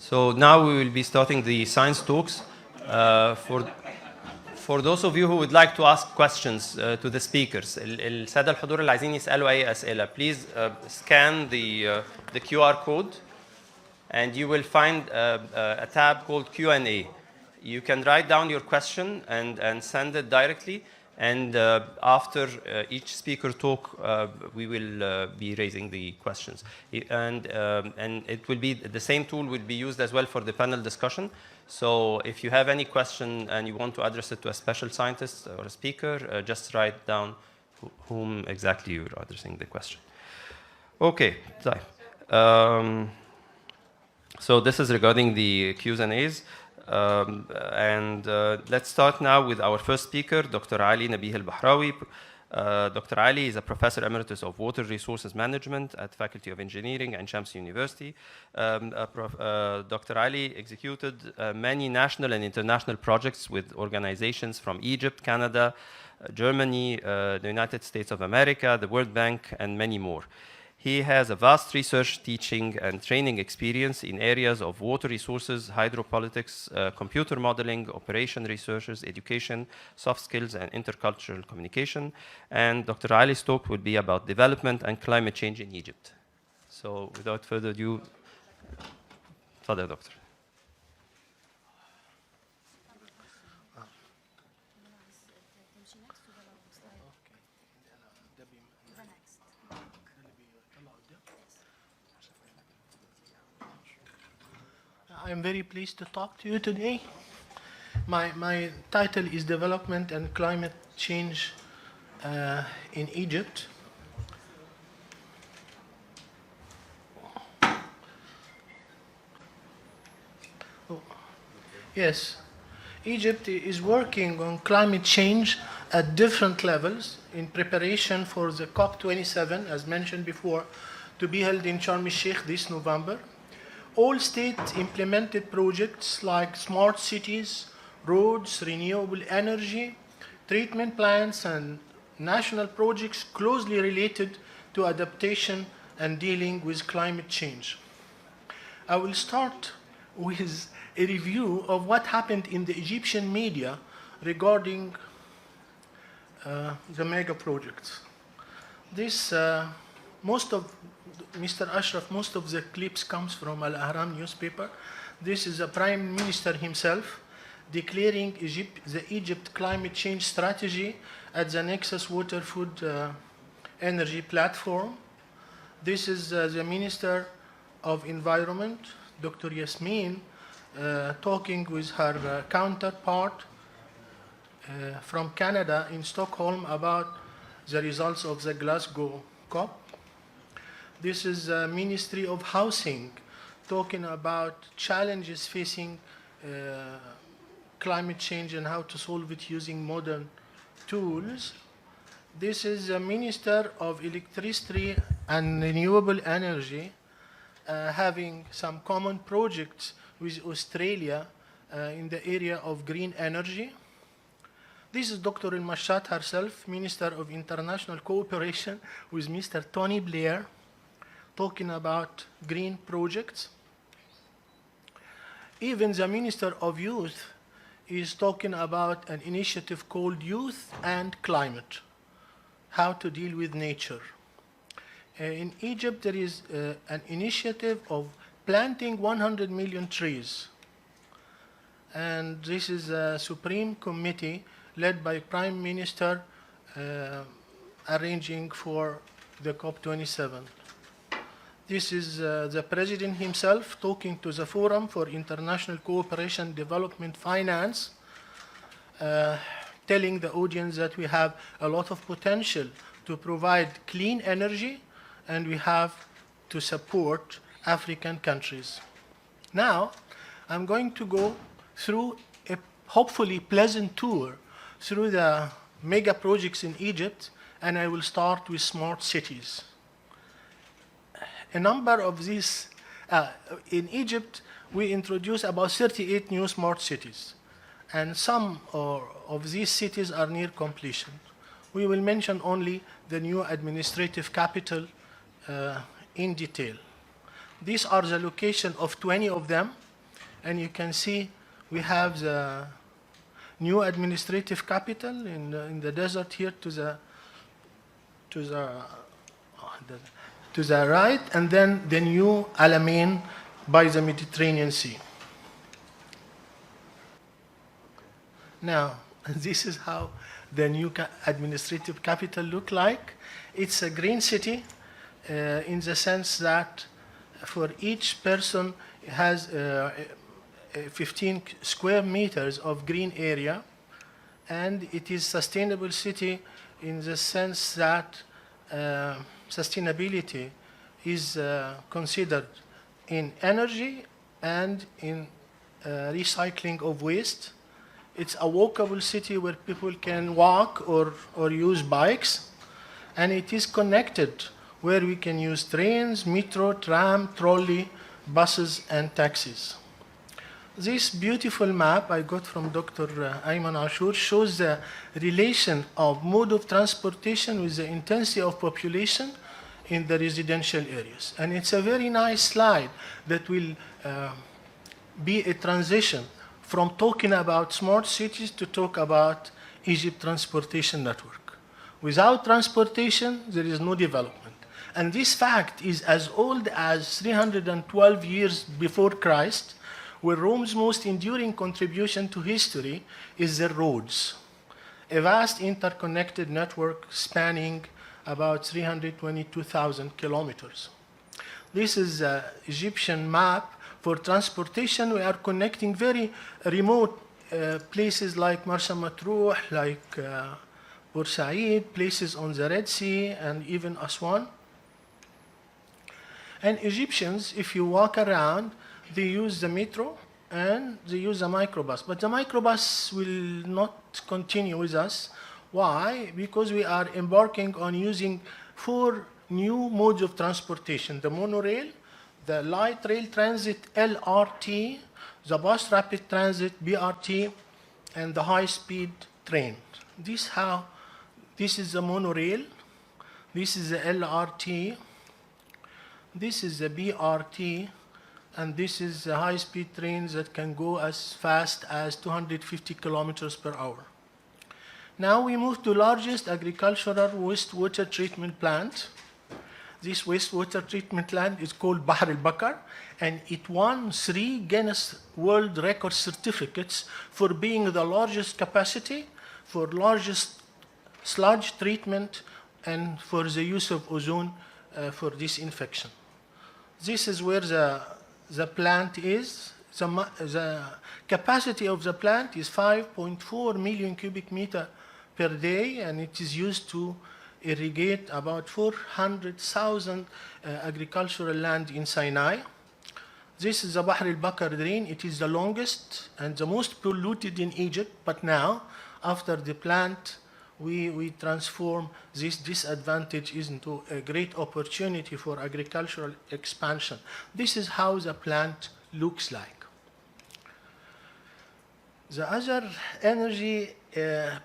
So now we will be starting the science talks. For those of you who would like to ask questions to the speakers, السادة الحضور اللي عايزين يسألوا أي أسئلة, please scan the QR code, and you will find a tab called Q&A. You can write down your question and send it directly. And after each speaker talk, we will be raising the questions. And it will be, the same tool will be used as well for the panel discussion. So if you have any question and you want to address it to a special scientist or a speaker, just write down whom exactly you're addressing the question. Okay, so this is regarding the Q's and A's. Let's start now with our first speaker, Dr. Ali Nabih El-Bahrawy. Dr. Ali is a professor emeritus of water resources management at Faculty of Engineering and Shams University. Dr. Ali executed many national and international projects with organizations from Egypt, Canada, Germany, the United States of America, the World Bank, and many more. He has a vast research, teaching, and training experience in areas of water resources, hydropolitics, computer modeling, operation researches, education, soft skills, and intercultural communication. And Dr. Ali's talk will be about development and climate change in Egypt. So without further ado, Father Doctor. I'm very pleased to talk to you today. My title is Development and Climate Change in Egypt. Yes, Egypt is working on climate change at different levels in preparation for the COP27, as mentioned before, to be held in Sharm el-Sheikh this November. All state-implemented projects like smart cities, roads, renewable energy, treatment plants, and national projects closely related to adaptation and dealing with climate change. I will start with a review of what happened in the Egyptian media regarding the mega projects. Most of Mr. Ashraf, most of the clips comes from Al-Ahram newspaper. This is the Prime Minister himself declaring the Egypt climate change strategy at the Nexus Water Food Energy Platform. This is the Minister of Environment, Dr. Yasmin, talking with her counterpart from Canada in Stockholm about the results of the Glasgow COP. This is the Ministry of Housing talking about challenges facing climate change and how to solve it using modern tools. This is the Minister of Electricity and Renewable Energy having some common projects with Australia in the area of green energy. This is Dr. El-Mashat herself, Minister of International Cooperation with Mr. Tony Blair, talking about green projects. Even the Minister of Youth is talking about an initiative called Youth and Climate, how to deal with nature. In Egypt, there is an initiative of planting 100 million trees. And this is a Supreme Committee led by Prime Minister arranging for the COP27. This is the President himself talking to the Forum for International Cooperation, Development, Finance, telling the audience that we have a lot of potential to provide clean energy and we have to support African countries. Now, I'm going to go through a hopefully pleasant tour through the mega projects in Egypt, and I will start with smart cities. A number of these, in Egypt, we introduced about 38 new smart cities, and some of these cities are near completion. We will mention only the new administrative capital in detail. These are the location of 20 of them. And you can see we have the new administrative capital in the desert here to the right, and then the new Alamein by the Mediterranean Sea. Now, this is how the new administrative capital look like. It's a green city in the sense that for each person has 15 square meters of green area, and it is sustainable city in the sense that sustainability is considered in energy and in recycling of waste. It's a walkable city where people can walk or use bikes, and it is connected where we can use trains, metro, tram, trolley, buses, and taxis. This beautiful map I got from Dr. Ayman Ashur shows the relation of mode of transportation with the intensity of population in the residential areas. And it's a very nice slide that will be a transition from talking about smart cities to talk about Egypt transportation network. Without transportation, there is no development. And this fact is as old as 312 years before Christ, where Rome's most enduring contribution to history is the roads, a vast interconnected network spanning about 322,000 kilometers. This is an Egyptian map for transportation. We are connecting very remote places like Marsa Matruh, like Bursaid, places on the Red Sea, and even Aswan. And Egyptians, if you walk around, they use the metro and they use a microbus. But the microbus will not continue with us. Why? Because we are embarking on using 4 new modes of transportation: the monorail, the light rail transit LRT, the bus rapid transit BRT, and the high-speed train. This is the monorail, this is the LRT, this is the BRT, and this is the high-speed trains that can go as fast as 250 kilometers per hour. Now we move to largest agricultural wastewater treatment plant. This wastewater treatment plant is called Bahr al-Bakar, and it won 3 Guinness World Record certificates for being the largest capacity, for largest sludge treatment, and for the use of ozone for disinfection. This is where the plant is. The capacity of the plant is 5.4 million cubic meter per day, and it is used to irrigate about 400,000 agricultural land in Sinai. This is the Bahr al-Bakar drain. It is the longest and the most polluted in Egypt, but now, after the plant, we transform this disadvantage into a great opportunity for agricultural expansion. This is how the plant looks like. The other energy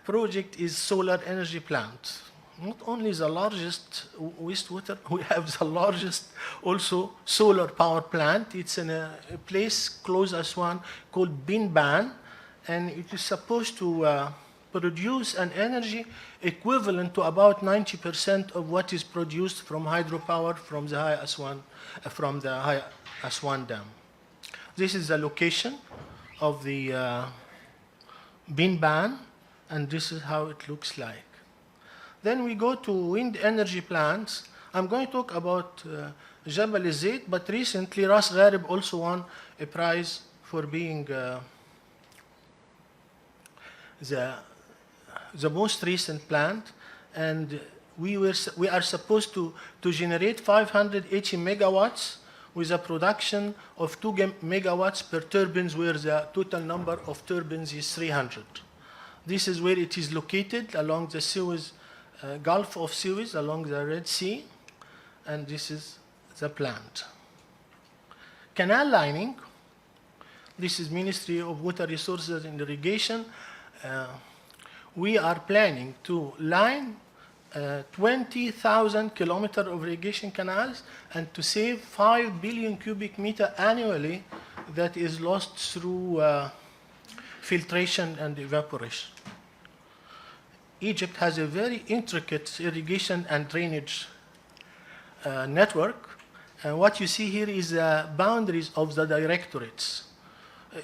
project is solar energy plant. Not only the largest wastewater, we have the largest also solar power plant. It's in a place close as one called Bin Ban, and it is supposed to produce an energy equivalent to about 90% of what is produced from hydropower from the High Aswan Dam. This is the location of the Bin Ban, and this is how it looks like. Then we go to wind energy plants. I'm going to talk about Jabal al-Zayt, but recently Ras Gharib also won a prize for being the most recent plant, and we are supposed to generate 580 megawatts with a production of 2 megawatts per turbines, where the total number of turbines is 300. This is where it is located, along the Suez, Gulf of Suez, along the Red Sea, and this is the plant. Canal lining. This is Ministry of Water Resources and Irrigation. We are planning to line 20,000 kilometers of irrigation canals and to save 5 billion cubic meter annually that is lost through filtration and evaporation. Egypt has a very intricate irrigation and drainage network. And what you see here is the boundaries of the directorates.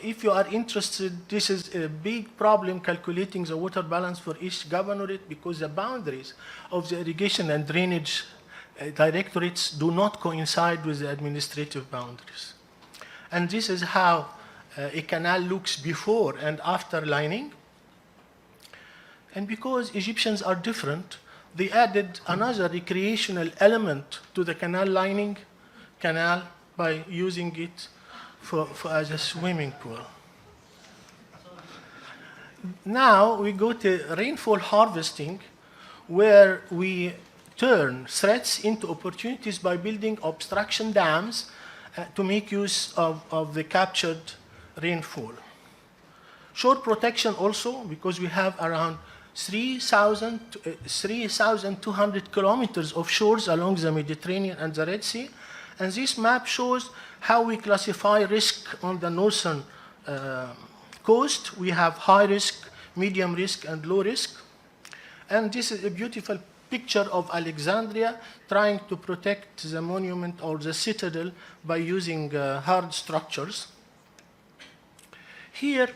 If you are interested, this is a big problem calculating the water balance for each governorate because the boundaries of the irrigation and drainage directorates do not coincide with the administrative boundaries. And this is how a canal looks before and after lining. And because Egyptians are different, they added another recreational element to the canal lining canal by using it as a swimming pool. Now we go to rainfall harvesting, where we turn threats into opportunities by building obstruction dams to make use of the captured rainfall. Shore protection also, because we have around 3,200 kilometers of shores along the Mediterranean and the Red Sea. And this map shows how we classify risk on the northern coast. We have high risk, medium risk, and low risk. And this is a beautiful picture of Alexandria trying to protect the monument or the citadel by using hard structures. Here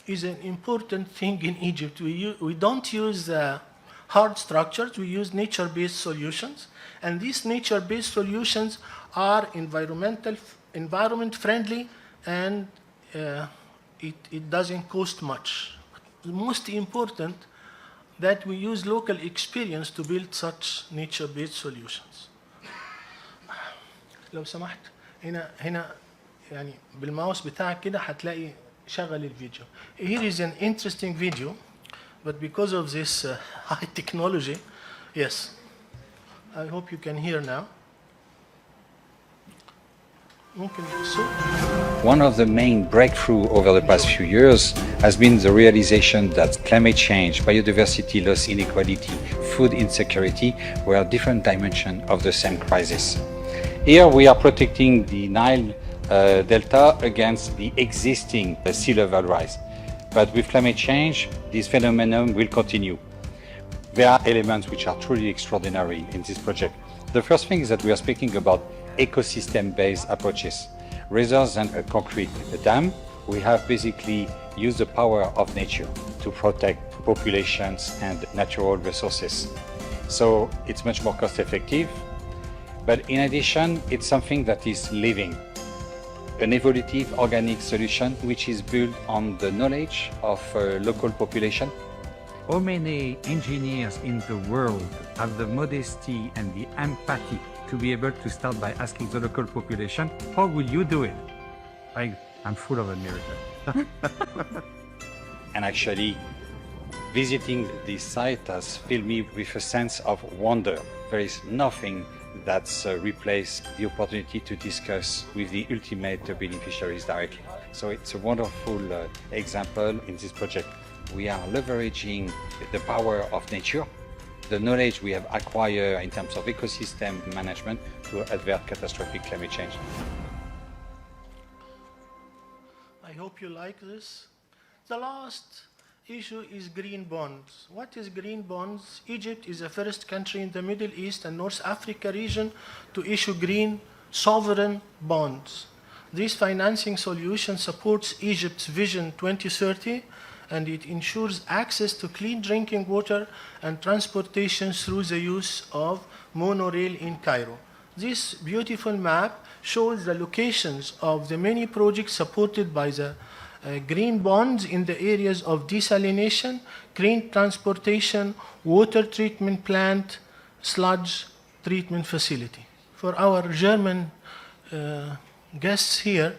is an important thing in Egypt. We don't use hard structures, we use nature-based solutions. And these nature-based solutions are environment friendly, and it doesn't cost much. The most important that we use local experience to build such nature-based solutions. لو سمحت هنا يعني بالماوس بتاعك كده هتلاقي شغل الفيديو. Here is an interesting video, but because of this high technology, yes, I hope you can hear now. One of the main breakthroughs over the past few years has been the realization that climate change, biodiversity loss, inequality, food insecurity were different dimensions of the same crisis. Here we are protecting the Nile Delta against the existing sea level rise. But with climate change, this phenomenon will continue. There are elements which are truly extraordinary in this project. The first thing is that we are speaking about ecosystem-based approaches. Rather than a concrete dam, we have basically used the power of nature to protect populations and natural resources. So it's much more cost-effective, but in addition, it's something that is living, an evolutive organic solution which is built on the knowledge of local population. How many engineers in the world have the modesty and the empathy to be able to start by asking the local population, how will you do it? I'm full of admiration. And actually, visiting this site has filled me with a sense of wonder. There is nothing that's replaced the opportunity to discuss with the ultimate beneficiaries directly. So it's a wonderful example in this project. We are leveraging the power of nature, the knowledge we have acquired in terms of ecosystem management to avert catastrophic climate change. I hope you like this. The last issue is green bonds. What is green bonds? Egypt is the first country in the Middle East and North Africa region to issue green sovereign bonds. This financing solution supports Egypt's Vision 2030, and it ensures access to clean drinking water and transportation through the use of monorail in Cairo. This beautiful map shows the locations of the many projects supported by the green bonds in the areas of desalination, clean transportation, water treatment plant, sludge treatment facility. For our German guests here,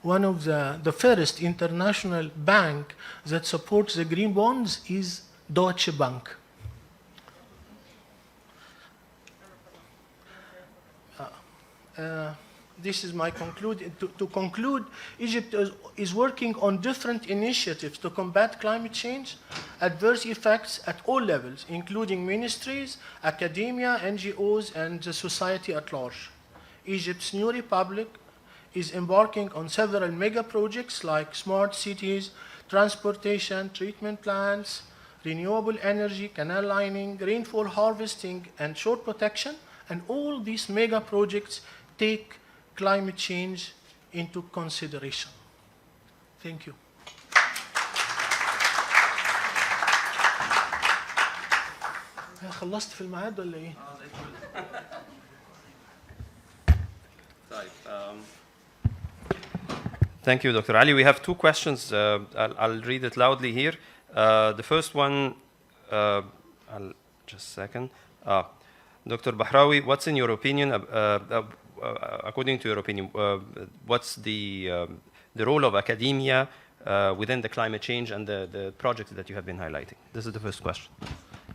one of the first international bank that supports the green bonds is Deutsche Bank. This is my conclude. To conclude, Egypt is working on different initiatives to combat climate change, adverse effects at all levels, including ministries, academia, NGOs, and the society at large. Egypt's new republic is embarking on several mega projects like smart cities, transportation, treatment plants, renewable energy, canal lining, rainfall harvesting, and shore protection. And all these mega projects take climate change into consideration. Thank you. خلصت في الميعاد ولا ايه؟ Thank you, Dr. Ali. We have two questions. I'll read it loudly here. The first one, just a second. Dr. Bahrawy, what's in your opinion, according to your opinion, what's the role of academia within the climate change and the projects that you have been highlighting? This is the first question.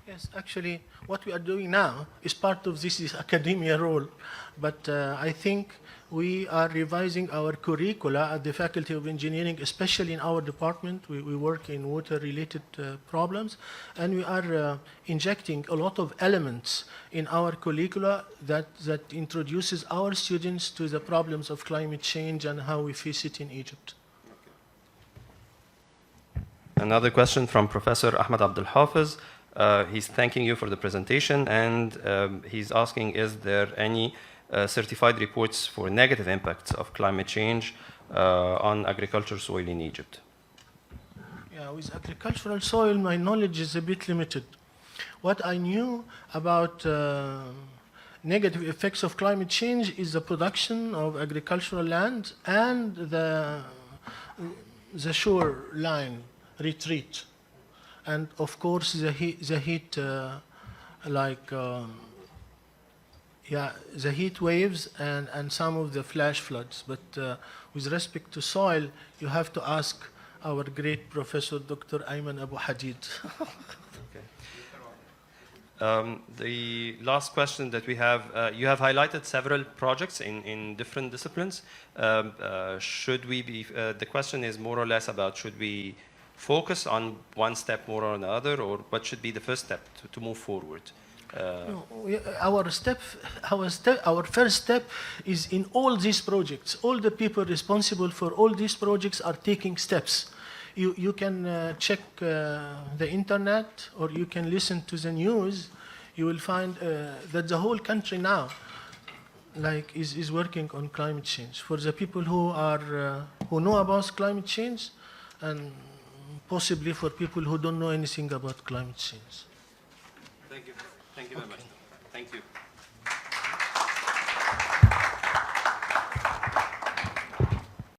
Yes, actually, what we are doing now is part of this academia role, but I think we are revising our curricula at the Faculty of Engineering, especially in our department. We work in water-related problems, and we are injecting a lot of elements in our curricula that introduces our students to the problems of climate change and how we face it in Egypt. Another question from Professor Ahmed Abdel Hafiz. He's thanking you for the presentation, and he's asking, is there any certified reports for negative impacts of climate change on agricultural soil in Egypt? Yeah, with agricultural soil, my knowledge is a bit limited. What I knew about negative effects of climate change is the production of agricultural land and the shoreline retreat. And of course, the heat the heat waves and some of the flash floods. But with respect to soil, you have to ask our great professor, Dr. Ayman Abu Hadid. The last question that we have, you have highlighted several projects in different disciplines. Should we be, the question is more or less about, should we focus on one step more or another, or what should be the first step to move forward? Our first step is in all these projects. All the people responsible for all these projects are taking steps. You can check the internet, or you can listen to the news. You will find that the whole country now is working on climate change. For the people who know about climate change, and possibly for people who don't know anything about climate change. Thank you. Thank you very much. Thank you.